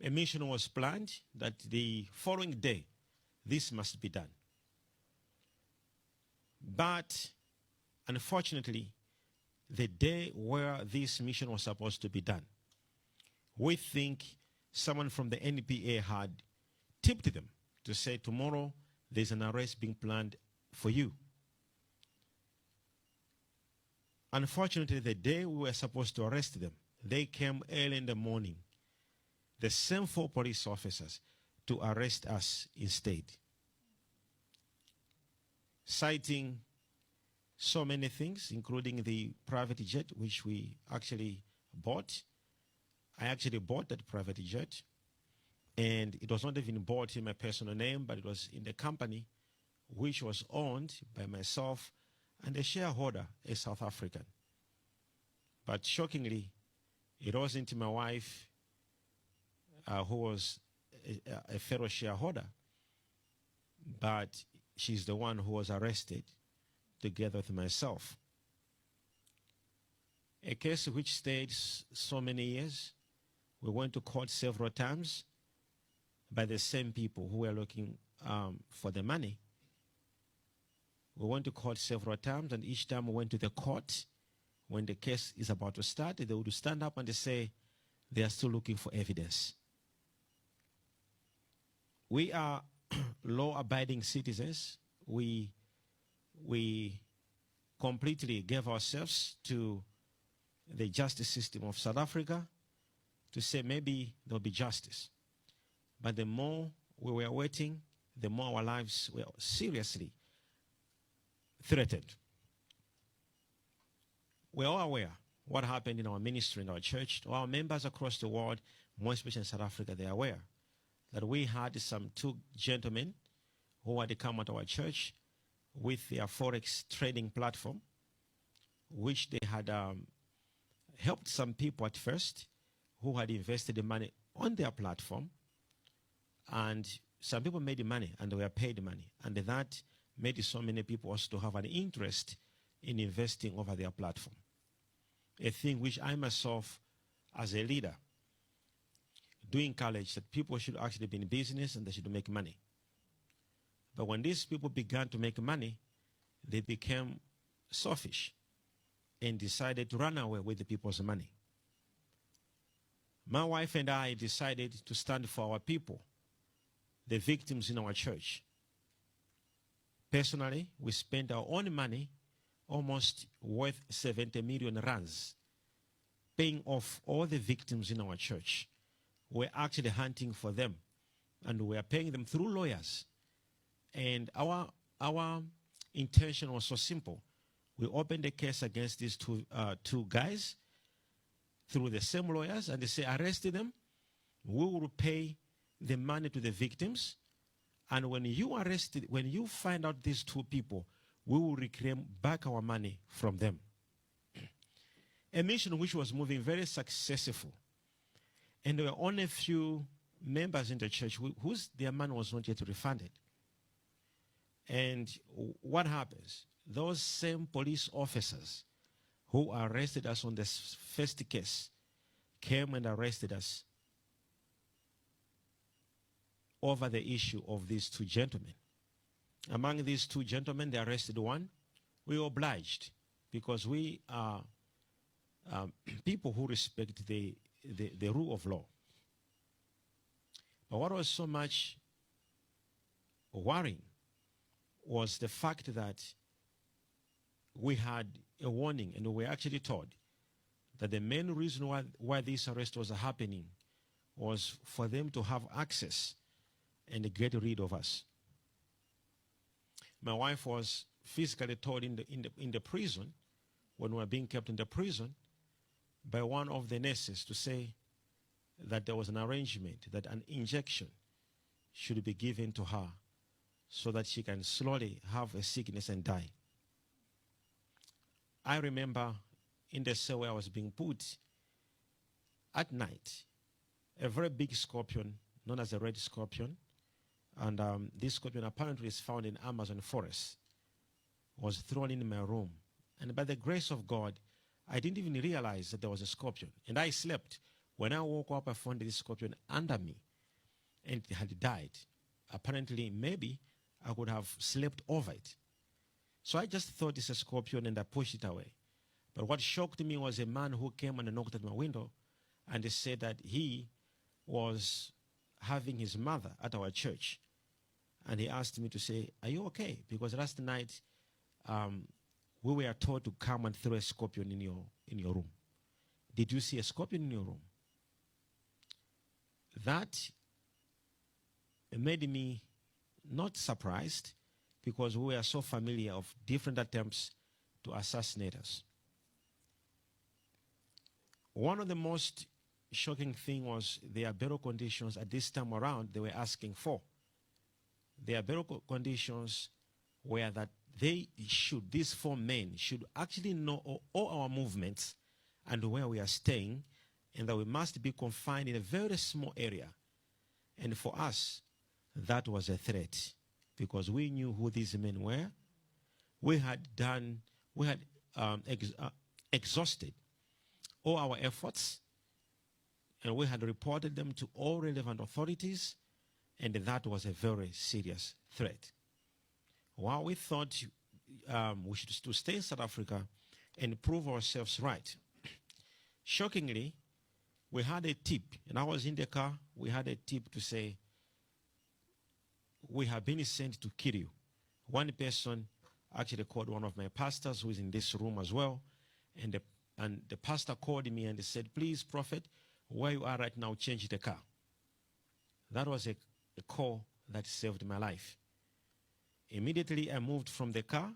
A mission was planned that the following day, this must be done. But unfortunately, the day where this mission was supposed to be done, we think someone from the NPA had tipped them to say, tomorrow there's an arrest being planned for you. Unfortunately, the day we were supposed to arrest them, they came early in the morning, the same 4 police officers, to arrest us instead, citing so many things, including the private jet, which we actually bought. I actually bought that private jet, and it was not even bought in my personal name, but it was in the company, which was owned by myself and a shareholder, a South African. But shockingly, it wasn't my wife who was a fellow shareholder, but she's the one who was arrested together with myself. A case which stayed so many years. We went to court several times by the same people who were looking for the money. We went to court several times, and each time we went to the court, when the case is about to start, they would stand up and they say they are still looking for evidence. We are law-abiding citizens. We completely gave ourselves to the justice system of South Africa to say maybe there'll be justice. But the more we were waiting, the more our lives were seriously threatened. We're all aware what happened in our ministry, in our church. Our members across the world, more especially in South Africa, they are aware that we had some 2 gentlemen who had come at our church with their Forex trading platform, which they had helped some people at first who had invested the money on their platform. And some people made the money and they were paid the money. And that made so many people also to have an interest in investing over their platform. A thing which I myself, as a leader, do encourage that people should actually be in business and they should make money. But when these people began to make money, they became selfish and decided to run away with the people's money. My wife and I decided to stand for our people, the victims in our church. Personally, we spent our own money, almost worth 70 million rands, paying off all the victims in our church. We're actually hunting for them, and we're paying them through lawyers. And our intention was so simple. We opened a case against these two guys through the same lawyers, and they say, arrest them. We will pay the money to the victims. And when you find out these 2 people, we will reclaim back our money from them. A mission which was moving very successful. And there were only a few members in the church whose their money was not yet refunded. And what happens? Those same police officers who arrested us on the first case came and arrested us over the issue of these 2 gentlemen. Among these 2 gentlemen, they arrested one. We were obliged because we are people who respect the rule of law. But what was so much worrying was the fact that we had a warning, and we were actually told that the main reason why this arrest was happening was for them to have access and get rid of us. My wife was physically told in the prison, when we were being kept in the prison, by one of the nurses to say that there was an arrangement that an injection should be given to her so that she can slowly have a sickness and die. I remember in the cell where I was being put at night, a very big scorpion known as a red scorpion, and this scorpion apparently is found in Amazon forest, was thrown in my room. And by the grace of God, I didn't even realize that there was a scorpion. And I slept When I woke up, I found this scorpion under me, and it had died. Apparently, maybe I could have slept over it. So I just thought it's a scorpion, and I pushed it away. But what shocked me was a man who came and knocked at my window, and he said that he was having his mother at our church. And he asked me to say, "Are you okay?" Because last night we were told to come and throw a scorpion in your room. Did you see a scorpion in your room? That made me not surprised, because we were so familiar of different attempts to assassinate us. One of the most shocking things was their burial conditions at this time around they were asking for. Their burial conditions were that these 4 men should actually know all our movements and where we are staying, and that we must be confined in a very small area. And for us, that was a threat, because we knew who these men were. We had exhausted all our efforts, and we had reported them to all relevant authorities, and that was a very serious threat. While we thought we should stay in South Africa and prove ourselves right, shockingly, we had a tip, and I was in the car. We had a tip to say, "We have been sent to kill you." One person actually called one of my pastors, who is in this room as well, and the pastor called me and he said, "Please, Prophet, where you are right now, change the car." That was a call that saved my life. Immediately, I moved from the car.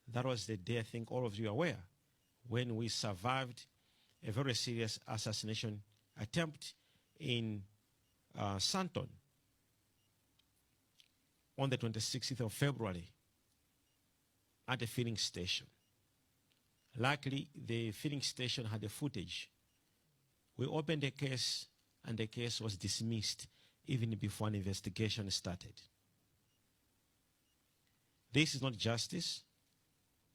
That was the day, I think all of you are aware, when we survived a very serious assassination attempt in Santon on the 26th of February at a filling station. Luckily, the filling station had the footage. We opened the case, and the case was dismissed even before an investigation started. This is not justice,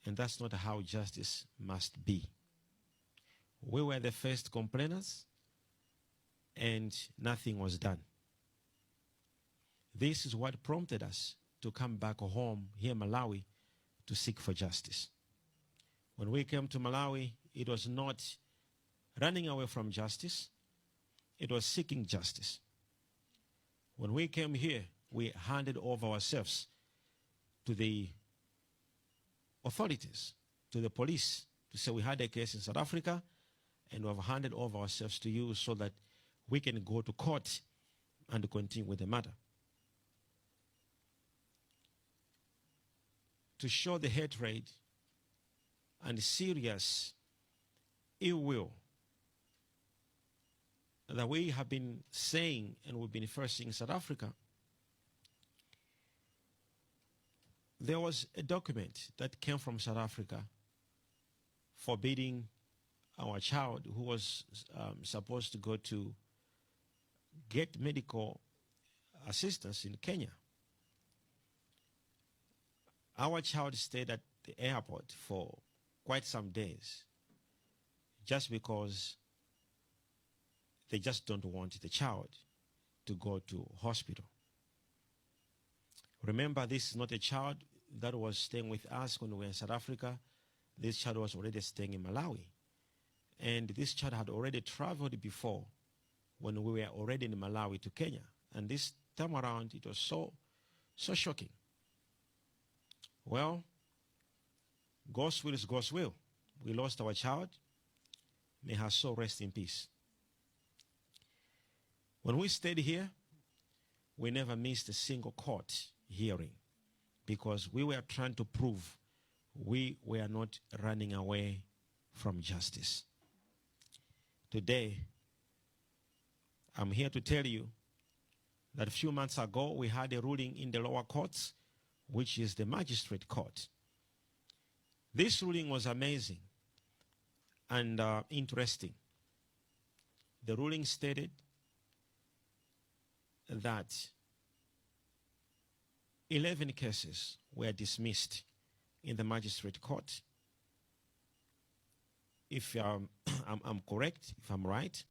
and that's not how justice must be. We were the first complainants, and nothing was done. This is what prompted us to come back home here in Malawi to seek for justice. When we came to Malawi, it was not running away from justice, it was seeking justice. When we came here, we handed over ourselves to the authorities, to the police, to say we had a case in South Africa, and we have handed over ourselves to you so that we can go to court and continue with the matter. To show the hatred and serious ill will that we have been saying and we've been first in South Africa, there was a document that came from South Africa forbidding our child, who was supposed to go to get medical assistance in Kenya. Our child stayed at the airport for quite some days just because they just don't want the child to go to hospital. Remember, this is not a child that was staying with us when we were in South Africa. This child was already staying in Malawi. And this child had already traveled before when we were already in Malawi to Kenya. And this time around, it was so shocking. Well, God's will is God's will. We lost our child. May her soul rest in peace. When we stayed here, we never missed a single court hearing because we were trying to prove we were not running away from justice. Today, I'm here to tell you that a few months ago, we had a ruling in the lower courts, which is the magistrate court. This ruling was amazing and interesting. The ruling stated that 11 cases were dismissed in the magistrate court. If I'm correct, if I'm right,